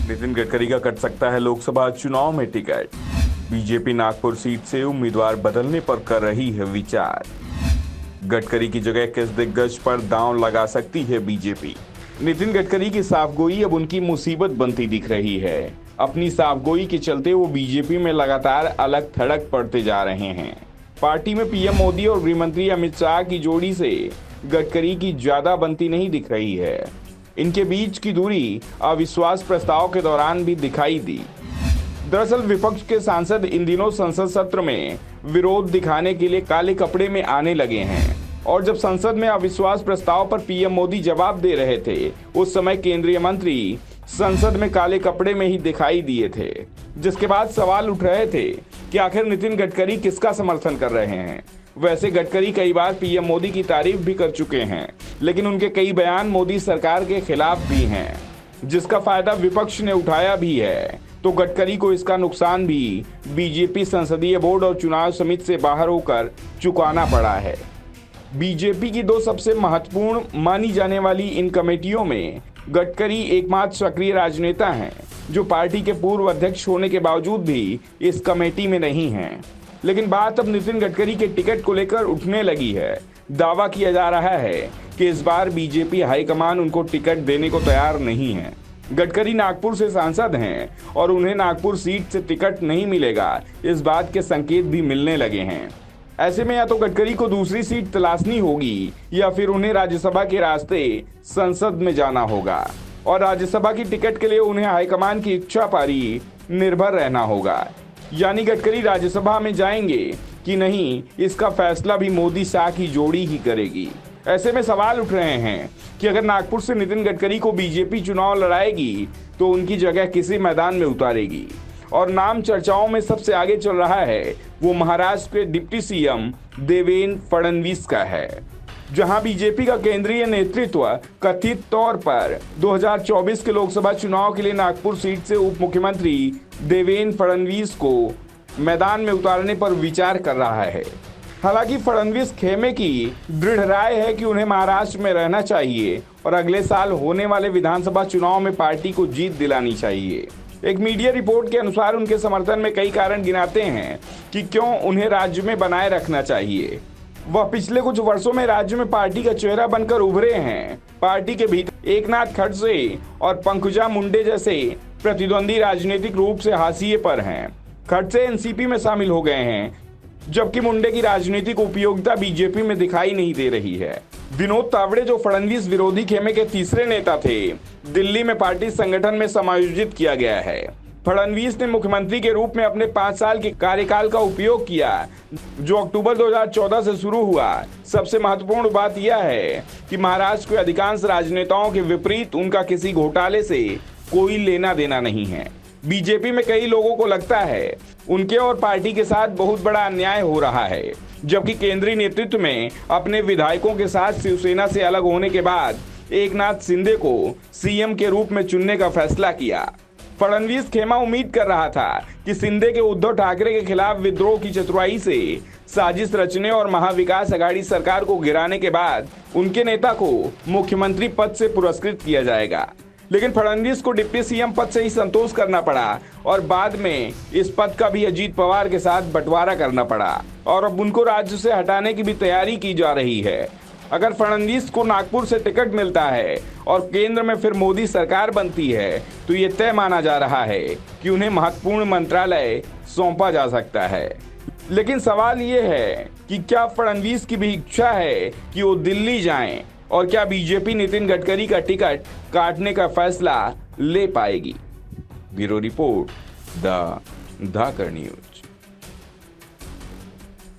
नितिन गडकरी का कट सकता है लोकसभा चुनाव में टिकट। बीजेपी नागपुर सीट से उम्मीदवार बदलने पर कर रही है विचार। गडकरी की जगह किस दिग्गज पर दांव लगा सकती है बीजेपी। नितिन गडकरी की साफगोई अब उनकी मुसीबत बनती दिख रही है। अपनी साफगोई के चलते वो बीजेपी में लगातार अलग थड़क पड़ते जा रहे हैं। पार्टी में पीएम मोदी और गृह मंत्री अमित शाह की जोड़ी से गडकरी की ज्यादा बनती नहीं दिख रही है। इनके बीच की दूरी अविश्वास प्रस्ताव के दौरान भी दिखाई दी। दरअसल विपक्ष के सांसद इन दिनों संसद सत्र में विरोध दिखाने के लिए काले कपड़े में आने लगे हैं और जब संसद में अविश्वास प्रस्ताव पर पीएम मोदी जवाब दे रहे थे उस समय केंद्रीय मंत्री संसद में काले कपड़े में ही दिखाई दिए थे, जिसके बाद सवाल उठ रहे थे कि आखिर नितिन गडकरी किसका समर्थन कर रहे हैं। वैसे गडकरी कई बार पीएम मोदी की तारीफ भी कर चुके हैं, लेकिन उनके कई बयान मोदी सरकार के खिलाफ भी हैं, जिसका फायदा विपक्ष ने उठाया भी है। तो गडकरी को इसका नुकसान भी बीजेपी संसदीय बोर्ड और चुनाव समिति से बाहर होकर चुकाना पड़ा है। बीजेपी की दो सबसे महत्वपूर्ण मानी जाने वाली इन कमेटियों में गडकरी एकमात्र सक्रिय राजनेता हैं, जो पार्टी के पूर्व अध्यक्ष होने के बावजूद भी इस कमेटी में नहीं हैं। लेकिन बात अब नितिन गडकरी के टिकट को लेकर उठने लगी है। दावा किया जा रहा है कि इस बार बीजेपी हाईकमान उनको टिकट देने को तैयार नहीं है। गडकरी नागपुर से सांसद हैं और उन्हें नागपुर सीट से टिकट नहीं मिलेगा, इस बात के संकेत भी मिलने लगे हैं। ऐसे में या तो गडकरी को दूसरी सीट तलाशनी होगी या फिर उन्हें राज्यसभा के रास्ते संसद में जाना होगा और राज्यसभा की टिकट के लिए उन्हें हाईकमान की इच्छा पर ही निर्भर रहना होगा। यानी गडकरी राज्यसभा में जाएंगे कि नहीं, इसका फैसला भी मोदी शाह की जोड़ी ही करेगी। ऐसे में सवाल उठ रहे हैं कि अगर नागपुर से नितिन गडकरी को बीजेपी चुनाव लड़ाएगी तो उनकी जगह किसी मैदान में उतारेगी। और नाम चर्चाओं में सबसे आगे चल रहा है वो महाराष्ट्र के डिप्टी सीएम देवेंद्र फडणवीस का है, जहां बीजेपी का केंद्रीय नेतृत्व कथित तौर पर 2024 के लोकसभा चुनाव के लिए नागपुर सीट से उप मुख्यमंत्री देवेंद्र फडणवीस को मैदान में उतारने पर विचार कर रहा है। हालांकि फडणवीस खेमे की दृढ़ राय है कि उन्हें महाराष्ट्र में रहना चाहिए और अगले साल होने वाले विधानसभा चुनाव में पार्टी को जीत दिलानी चाहिए। एक मीडिया रिपोर्ट के अनुसार उनके समर्थन में कई कारण गिनाते हैं कि क्यों उन्हें राज्य में बनाए रखना चाहिए। वह पिछले कुछ वर्षों में राज्य में पार्टी का चेहरा बनकर उभरे हैं। पार्टी के भीतर एकनाथ खड़से और पंकजा मुंडे जैसे प्रतिद्वंदी राजनीतिक रूप से हाशिए पर हैं। खड़से एनसीपी में शामिल हो गए हैं, जबकि मुंडे की राजनीतिक उपयोगिता बीजेपी में दिखाई नहीं दे रही है। विनोद तावड़े, जो फडणवीस विरोधी खेमे के तीसरे नेता थे, दिल्ली में पार्टी संगठन में समायोजित किया गया है। फडणवीस ने मुख्यमंत्री के रूप में अपने 5 साल के कार्यकाल का उपयोग किया, जो अक्टूबर 2014 से शुरू हुआ। सबसे महत्वपूर्ण बात यह है कि महाराष्ट्र के अधिकांश राजनेताओं के विपरीत उनका किसी घोटाले से कोई लेना देना नहीं है। बीजेपी में कई लोगों को लगता है उनके और पार्टी के साथ बहुत बड़ा अन्याय हो रहा है, जबकि केंद्रीय नेतृत्व में अपने विधायकों के साथ शिवसेना से अलग होने के बाद एकनाथ शिंदे को सीएम के रूप में चुनने का फैसला किया। फडणवीस खेमा उम्मीद कर रहा था कि शिंदे के उद्धव ठाकरे के खिलाफ विद्रोह की चतुराई से साजिश रचने और महाविकास अघाड़ी सरकार को गिराने के बाद उनके नेता को मुख्यमंत्री पद से पुरस्कृत किया जाएगा। लेकिन फडणवीस को डिप्टी सीएम पद से ही संतोष करना पड़ा और बाद में इस पद का भी अजीत पवार के साथ बंटवारा करना पड़ा और अब उनको राज्य से हटाने की भी तैयारी की जा रही है। अगर फडणवीस को नागपुर से टिकट मिलता है और केंद्र में फिर मोदी सरकार बनती है तो ये तय माना जा रहा है कि उन्हें महत्वपूर्ण मंत्रालय सौंपा जा सकता है। लेकिन सवाल ये है कि क्या फडणवीस की भी इच्छा है कि वो दिल्ली जाएं और क्या बीजेपी नितिन गडकरी का टिकट काटने का फैसला ले पाएगी। Bureau report, the Dhakar news.